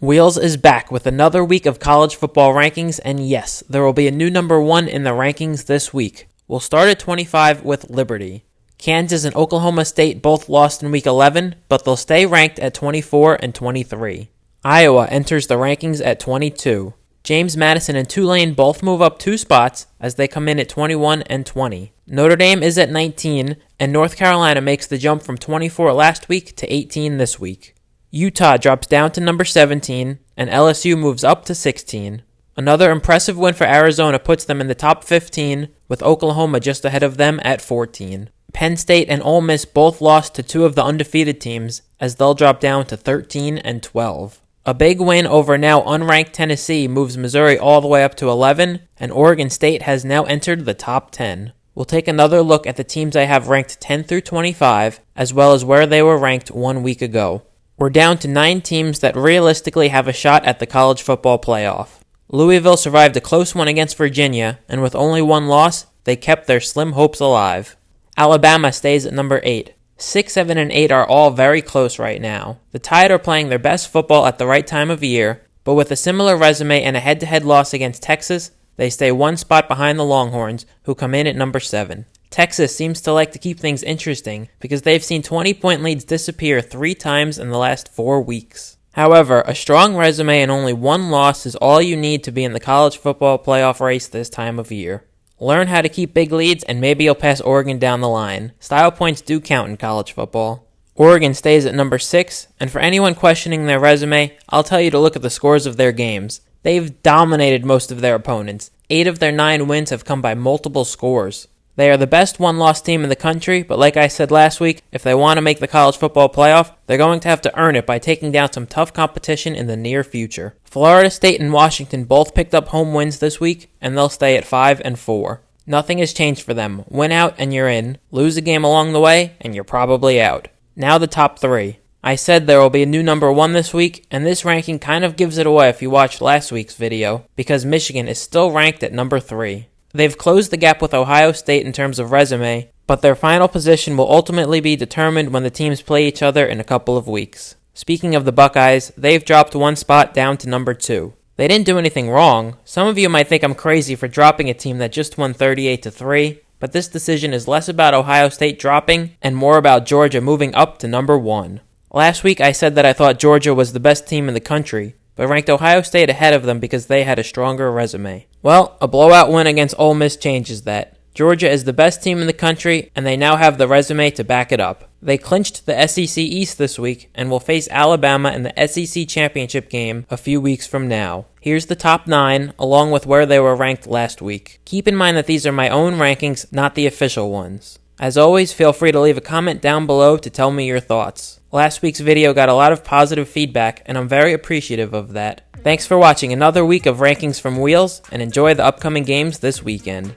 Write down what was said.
Wheels is back with another week of college football rankings, and yes, there will be a new number 1 in the rankings this week. We'll start at 25 with Liberty. Kansas and Oklahoma State both lost in week 11, but they'll stay ranked at 24 and 23. Iowa enters the rankings at 22. James Madison and Tulane both move up 2 spots as they come in at 21 and 20. Notre Dame is at 19, and North Carolina makes the jump from 24 last week to 18 this week. Utah drops down to number 17, and LSU moves up to 16. Another impressive win for Arizona puts them in the top 15, with Oklahoma just ahead of them at 14. Penn State and Ole Miss both lost to 2 of the undefeated teams, as they'll drop down to 13 and 12. A big win over now unranked Tennessee moves Missouri all the way up to 11, and Oregon State has now entered the top 10. We'll take another look at the teams I have ranked 10 through 25, as well as where they were ranked 1 week ago. We're down to 9 teams that realistically have a shot at the college football playoff. Louisville survived a close one against Virginia, and with only 1 loss, they kept their slim hopes alive. Alabama stays at number 8. 6, 7, and 8 are all very close right now. The Tide are playing their best football at the right time of year, but with a similar resume and a head-to-head loss against Texas, they stay 1 spot behind the Longhorns, who come in at number 7. Texas seems to like to keep things interesting because they've seen 20-point leads disappear 3 times in the last 4 weeks. However, a strong resume and only 1 loss is all you need to be in the college football playoff race this time of year. Learn how to keep big leads, and maybe you'll pass Oregon down the line. Style points do count in college football. Oregon stays at number 6, and for anyone questioning their resume, I'll tell you to look at the scores of their games. They've dominated most of their opponents. 8 of their 9 wins have come by multiple scores. They are the best 1-loss team in the country, but like I said last week, if they want to make the college football playoff, they're going to have to earn it by taking down some tough competition in the near future. Florida State and Washington both picked up home wins this week, and they'll stay at 5 and 4. Nothing has changed for them. Win out and you're in. Lose a game along the way, and you're probably out. Now the top 3. I said there will be a new number 1 this week, and this ranking kind of gives it away if you watched last week's video, because Michigan is still ranked at number 3. They've closed the gap with Ohio State in terms of resume, but their final position will ultimately be determined when the teams play each other in a couple of weeks. Speaking of the Buckeyes, they've dropped 1 spot down to number 2. They didn't do anything wrong. Some of you might think I'm crazy for dropping a team that just won 38-3, but this decision is less about Ohio State dropping and more about Georgia moving up to number 1. Last week I said that I thought Georgia was the best team in the country, but ranked Ohio State ahead of them because they had a stronger resume. Well, a blowout win against Ole Miss changes that. Georgia is the best team in the country, and they now have the resume to back it up. They clinched the SEC East this week and will face Alabama in the SEC Championship game a few weeks from now. Here's the top 9, along with where they were ranked last week. Keep in mind that these are my own rankings, not the official ones. As always, feel free to leave a comment down below to tell me your thoughts. Last week's video got a lot of positive feedback, and I'm very appreciative of that. Thanks for watching another week of rankings from Wheels, and enjoy the upcoming games this weekend.